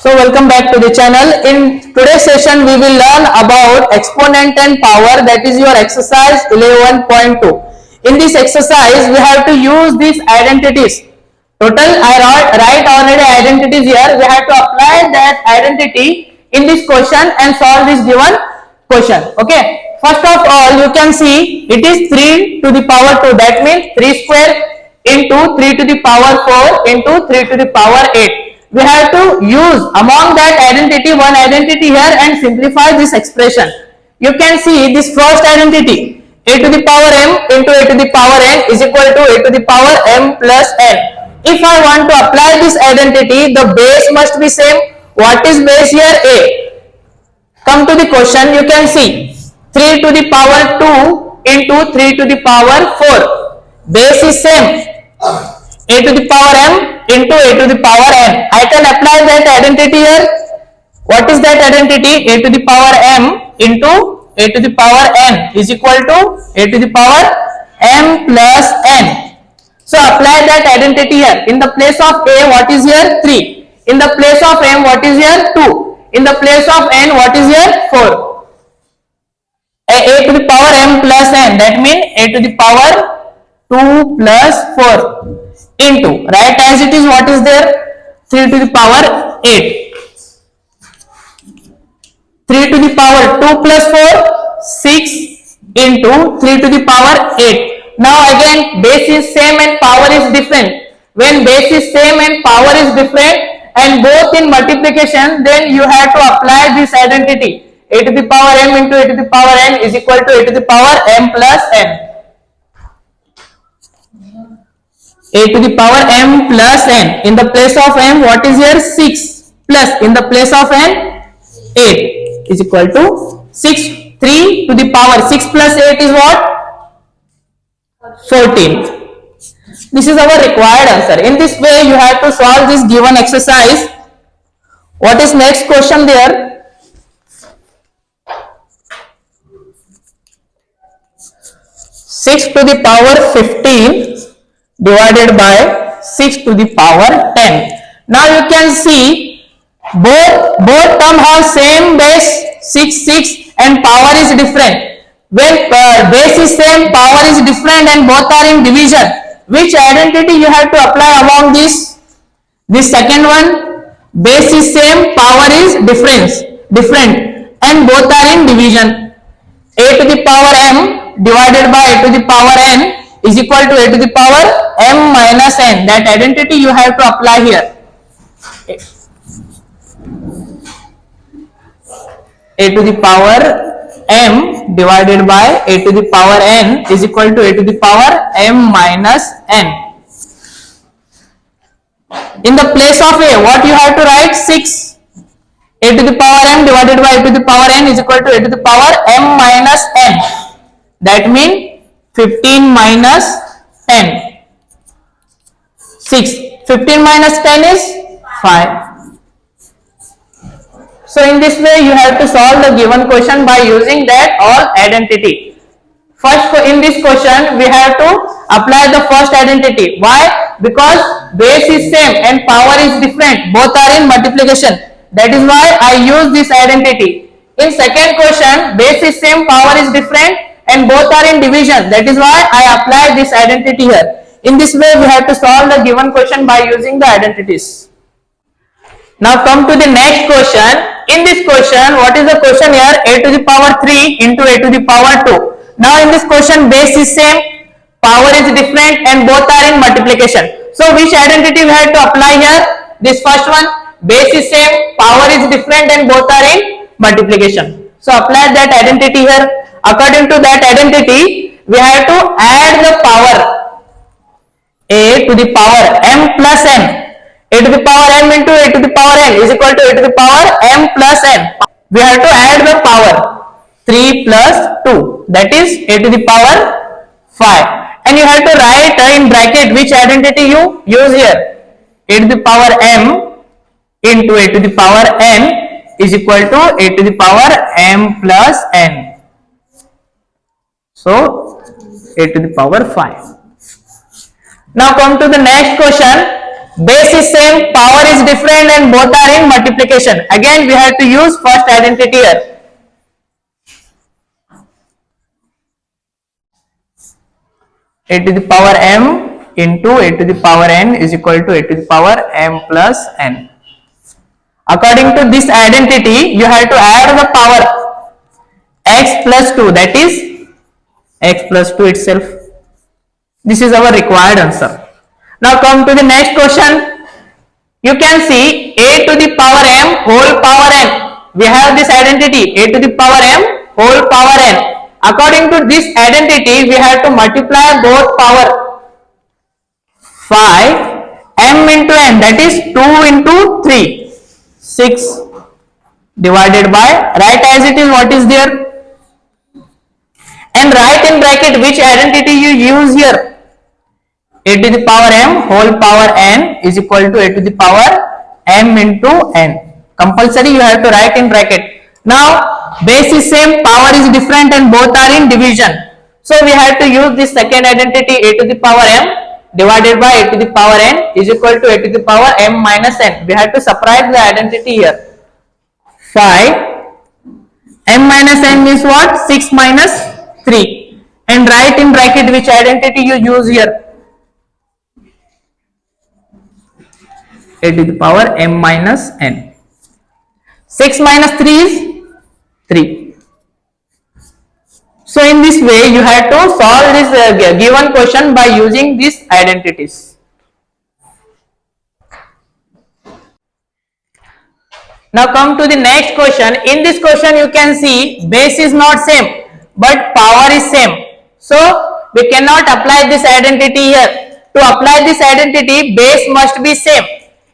So welcome back to the channel. In today's session we will learn about exponent and power, that is your exercise 11.2. In this exercise we have to use these identities. Total I write already identities here. We have to apply that identity in this question and solve this given question. Okay. First of all, you can see it is 3 to the power 2. That means 3 square into 3 to the power 4 into 3 to the power 8. We have to use among that identity one identity here and simplify this expression. You can see this first identity, a to the power m into a to the power n is equal to a to the power m plus n. If I want to apply this identity, the base must be same. What is base here? A. Come to the question, you can see 3 to the power 2 into 3 to the power 4. Base is same. A to the power m into a to the power n. I can apply that identity here. What is that identity? A to the power m into a to the power n is equal to a to the power m plus n. So apply that identity here. In the place of a, what is here? 3. In the place of m, what is here? 2. In the place of n, what is here? 4. A to the power m plus n, that means a to the power 2 plus 4 into, right as it is, what is there? 3 to the power 8. 3 to the power 2 plus 4, 6 into 3 to the power 8. Now again base is same and power is different. When base is same and power is different and both in multiplication, then you have to apply this identity. A to the power m into a to the power n is equal to a to the power m plus n. A to the power m plus n. In the place of m, what is here? 6 plus in the place of n 8 is equal to 6. 3 to the power 6 plus 8 is what? 14. This is our required answer. In this way you have to solve this given exercise. What is next question there? 6 to the power 15 divided by 6 to the power 10. Now you can see both term have same base 6 and power is different. When base is same, power is different and both are in division. Which identity you have to apply among this? This second one, base is same, power is different and both are in division. A to the power m divided by a to the power n is equal to a to the power m minus n. That identity you have to apply here. A to the power m divided by a to the power n is equal to a to the power m minus n. In the place of a, what you have to write? 6. A to the power m divided by a to the power n is equal to a to the power m minus n. That means 15 minus 10. 6. 15 minus 10 is 5. So in this way you have to solve the given question by using that all identity. First in this question we have to apply the first identity. Why? Because base is same and power is different. Both are in multiplication. That is why I use this identity. In second question, base is same, power is different and both are in division. That is why I apply this identity here. In this way we have to solve the given question by using the identities. Now come to the next question. In this question, what is the question here? A to the power 3 into a to the power 2. Now in this question base is same, power is different and both are in multiplication. So which identity we have to apply here? This first one, base is same, power is different and both are in multiplication. So apply that identity here. According to that identity, we have to add the power. A to the power m plus n. A to the power m into a to the power n is equal to a to the power m plus n. We have to add the power 3 plus 2, that is a to the power 5. And you have to write in bracket which identity you use here. A to the power m into a to the power n is equal to a to the power m plus n. So a to the power 5. Now come to the next question. Base is same, power is different, and both are in multiplication. Again, we have to use first identity here. A to the power m into a to the power n is equal to a to the power m plus n. According to this identity, you have to add the power x plus 2, that is x plus 2 itself. This is our required answer. Now come to the next question. You can see a to the power m whole power n. We have this identity a to the power m whole power n. According to this identity, we have to multiply both power. 5 m into n, that is 2 into 3, 6 divided by, write as it is what is there, and write in bracket which identity you use here. A to the power m whole power n is equal to a to the power m into n. Compulsory you have to write in bracket. Now base is same, power is different, and both are in division. So we have to use this second identity a to the power m divided by a to the power n is equal to a to the power m minus n. We have to subtract the identity here. 5 m minus n means what? 6 minus 3, and write in bracket which identity you use here. A to the power m minus n. 6 minus 3 is 3. So in this way you have to solve this given question by using these identities. Now come to the next question. In this question you can see base is not same but power is same. So we cannot apply this identity here. To apply this identity, base must be same.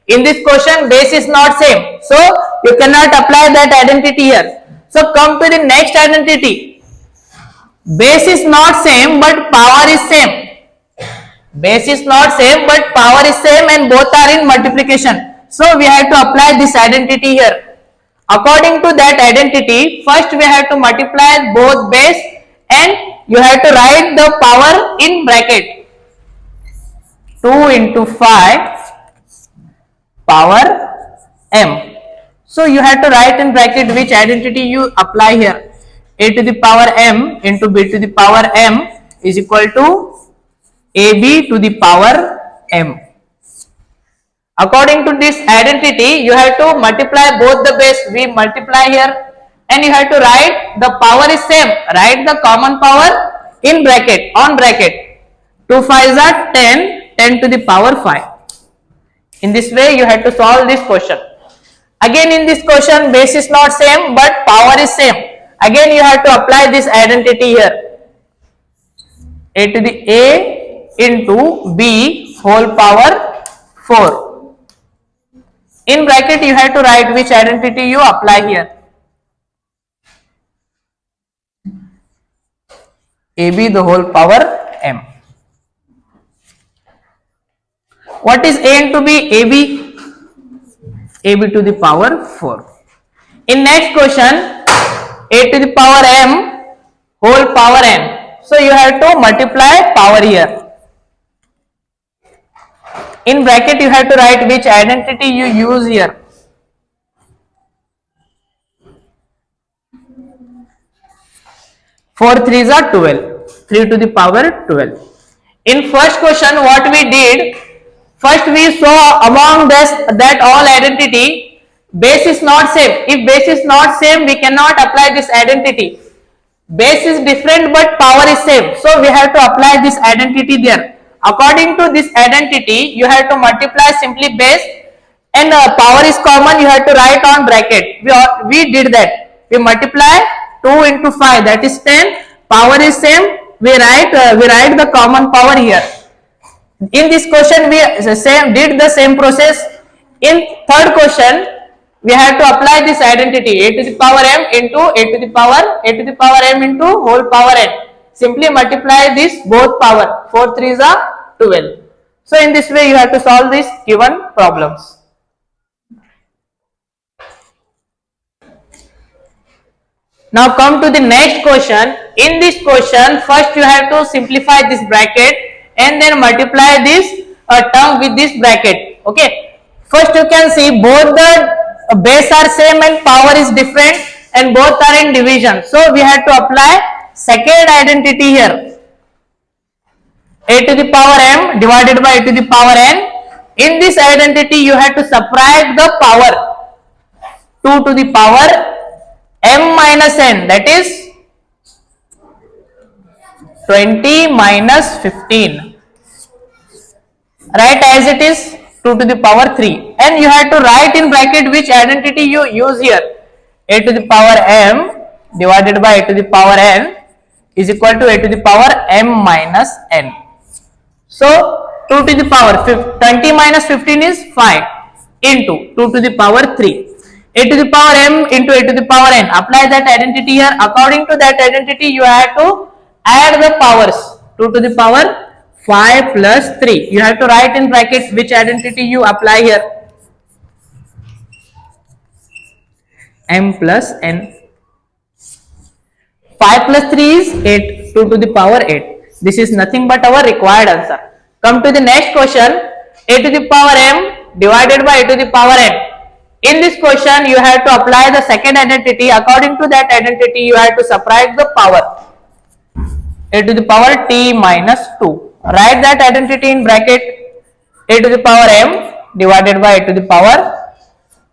In this question base is not same, so you cannot apply that identity here. So come to the next identity. Base is not same but power is same. Base is not same but power is same, and both are in multiplication. So we have to apply this identity here. According to that identity, first we have to multiply both base, and you have to write the power in bracket. 2 into 5 power m. So you have to write in bracket which identity you apply here. A to the power m into b to the power m is equal to ab to the power m. According to this identity, you have to multiply both the base. We multiply here, and you have to write the power is same. Write the common power in bracket, on bracket. 2 5s are 10, 10 to the power 5. In this way you have to solve this question. Again in this question base is not same but power is same. Again you have to apply this identity here. A to the a into b whole power 4. In bracket you have to write which identity you apply here. ab the whole power m. What is a into b? ab. ab to the power 4. In next question, a to the power m whole power n. So you have to multiply power here. In bracket you have to write which identity you use here. Four 3s are 12. 3 to the power 12. In first question what we did, first we saw among this that all identity base is not same. If base is not same, we cannot apply this identity. Base is different but power is same, so we have to apply this identity there. According to this identity, you have to multiply simply base, and power is common, you have to write on bracket. We did that. We multiply 2 into 5, that is 10. Power is same, we write the common power here. In this question we did the same process. In third question we have to apply this identity a to the power m into a to the power m into whole power n. Simply multiply this both power. 4 3s are 12. So in this way you have to solve these given problems. Now come to the next question. In this question first you have to simplify this bracket and then multiply this term with this bracket. Okay, first you can see both the base are same and power is different and both are in division, so we have to apply second identity here. A to the power m divided by a to the power n. In this identity you have to subtract the power 2 to the power m minus n, that is 20 minus 15. Write as it is 2 to the power 3, and you have to write in bracket which identity you use here. A to the power m divided by a to the power n is equal to a to the power m minus n. So 2 to the power 20 minus 15 is 5 into 2 to the power 3. A to the power m into a to the power n. Apply that identity here. According to that identity you have to add the powers. 2 to the power 5 plus 3. You have to write in brackets which identity you apply here. M plus n. 5 plus 3 is 8. 2 to the power 8. This is nothing but our required answer. Come to the next question. A to the power m divided by a to the power n. In this question you have to apply the second identity. According to that identity you have to subtract the power. A to the power t minus 2. Write that identity in bracket. A to the power m divided by a to the power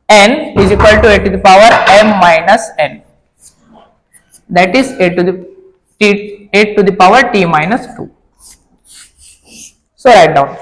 n is equal to a to the power m minus n. That is a to the power t minus 2. So write down.